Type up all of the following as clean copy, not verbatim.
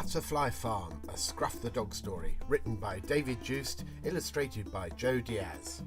Butterfly Farm, a Scruff the Dog story, written by David Joost, illustrated by Joe Diaz.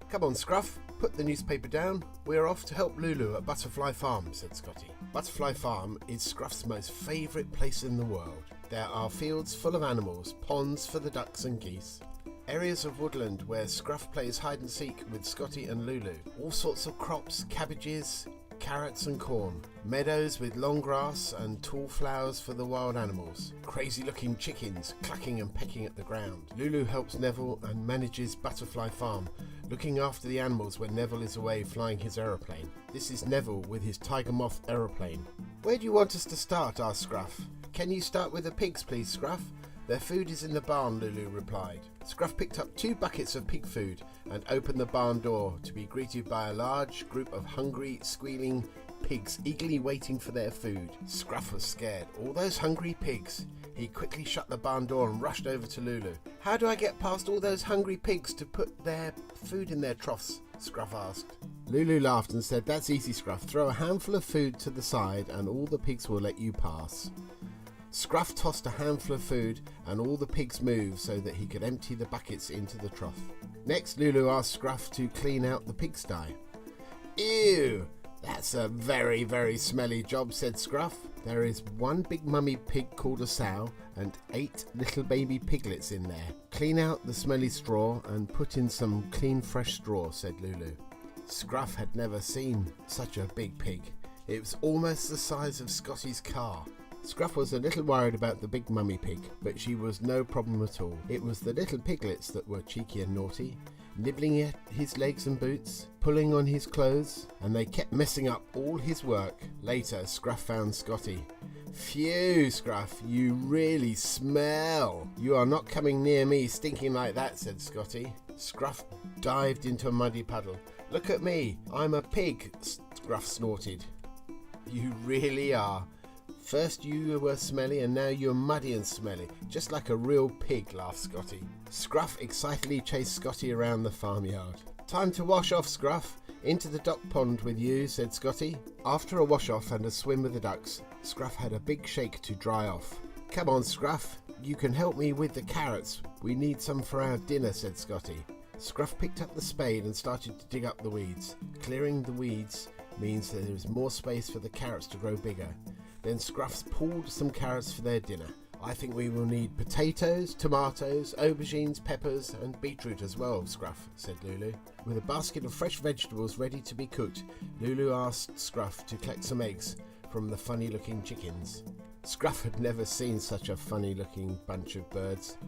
Come on, Scruff, put the newspaper down. We're off to help Lulu at Butterfly Farm, said Scotty. Butterfly Farm is Scruff's most favourite place in the world. There are fields full of animals, ponds for the ducks and geese, areas of woodland where Scruff plays hide and seek with Scotty and Lulu, all sorts of crops, cabbages, carrots and corn, meadows with long grass and tall flowers for the wild animals, crazy looking chickens clucking and pecking at the ground. Lulu helps Neville and manages Butterfly Farm, looking after the animals when Neville is away flying his aeroplane. This is Neville with his tiger moth aeroplane. Where do you want us to start? Asked Scruff. Can you start with the pigs, please, Scruff? Their food is in the barn, Lulu replied. Scruff picked up 2 buckets of pig food and opened the barn door to be greeted by a large group of hungry, squealing pigs eagerly waiting for their food. Scruff was scared. All those hungry pigs. He quickly shut the barn door and rushed over to Lulu. How do I get past all those hungry pigs to put their food in their troughs? Scruff asked. Lulu laughed and said, That's easy, Scruff. Throw a handful of food to the side and all the pigs will let you pass. Scruff tossed a handful of food and all the pigs moved so that he could empty the buckets into the trough. Next, Lulu asked Scruff to clean out the pigsty. Ew! That's a very, very smelly job, said Scruff. There is 1 big mummy pig called a sow and 8 little baby piglets in there. Clean out the smelly straw and put in some clean fresh straw, said Lulu. Scruff had never seen such a big pig. It was almost the size of Scotty's car. Scruff was a little worried about the big mummy pig, but she was no problem at all. It was the little piglets that were cheeky and naughty, nibbling at his legs and boots, pulling on his clothes, and they kept messing up all his work. Later, Scruff found Scotty. Phew, Scruff, you really smell. You are not coming near me stinking like that, said Scotty. Scruff dived into a muddy puddle. Look at me, I'm a pig, Scruff snorted. You really are. First you were smelly and now you're muddy and smelly, just like a real pig, laughed Scotty. Scruff excitedly chased Scotty around the farmyard. Time to wash off, Scruff. Into the duck pond with you, said Scotty. After a wash off and a swim with the ducks, Scruff had a big shake to dry off. Come on, Scruff, you can help me with the carrots. We need some for our dinner, said Scotty. Scruff picked up the spade and started to dig up the weeds. Clearing the weeds means that there is more space for the carrots to grow bigger. Then Scruff pulled some carrots for their dinner. I think we will need potatoes, tomatoes, aubergines, peppers and beetroot as well, Scruff, said Lulu. With a basket of fresh vegetables ready to be cooked, Lulu asked Scruff to collect some eggs from the funny-looking chickens. Scruff had never seen such a funny-looking bunch of birds.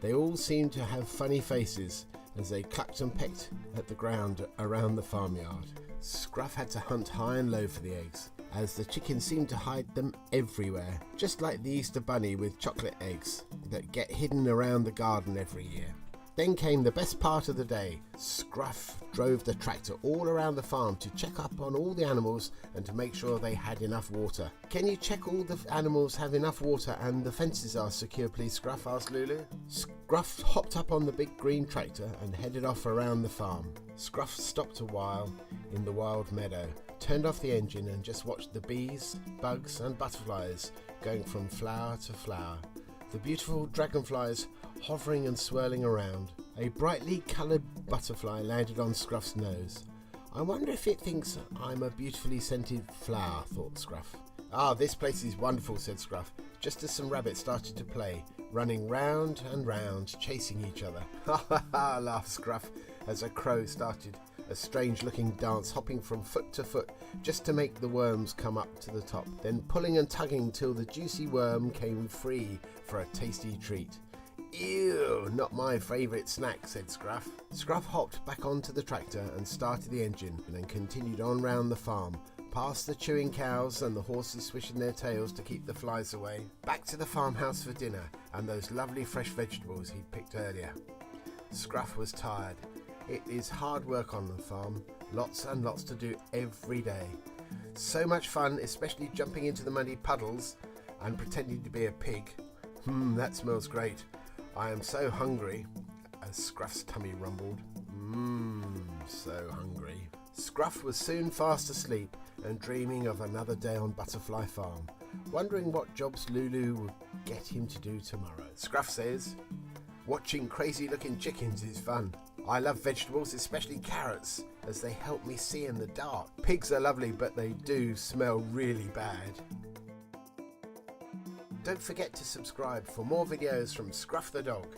They all seemed to have funny faces as they clucked and pecked at the ground around the farmyard. Scruff had to hunt high and low for the eggs, as the chickens seemed to hide them everywhere, just like the Easter bunny with chocolate eggs that get hidden around the garden every year. Then came the best part of the day. Scruff drove the tractor all around the farm to check up on all the animals and to make sure they had enough water. Can you check all the animals have enough water and the fences are secure, please, Scruff? Asked Lulu. Scruff hopped up on the big green tractor and headed off around the farm. Scruff stopped a while in the wild meadow, turned off the engine and just watched the bees, bugs and butterflies going from flower to flower. The beautiful dragonflies hovering and swirling around. A brightly coloured butterfly landed on Scruff's nose. I wonder if it thinks I'm a beautifully scented flower, thought Scruff. Ah, this place is wonderful, said Scruff, just as some rabbits started to play, running round and round, chasing each other. Ha ha ha, laughed Scruff as a crow started a strange-looking dance, hopping from foot to foot just to make the worms come up to the top, then pulling and tugging till the juicy worm came free for a tasty treat. Ew, not my favourite snack, said Scruff. Scruff hopped back onto the tractor and started the engine and then continued on round the farm, past the chewing cows and the horses swishing their tails to keep the flies away, back to the farmhouse for dinner and those lovely fresh vegetables he'd picked earlier. Scruff was tired. It is hard work on the farm, lots and lots to do every day. So much fun, especially jumping into the muddy puddles and pretending to be a pig. That smells great. I am so hungry, as Scruff's tummy rumbled. So hungry. Scruff was soon fast asleep and dreaming of another day on Butterfly Farm. wondering what jobs Lulu will get him to do tomorrow. Scruff says, watching crazy looking chickens is fun. I love vegetables, especially carrots, as they help me see in the dark. Pigs are lovely, but they do smell really bad. Don't forget to subscribe for more videos from Scruff the Dog.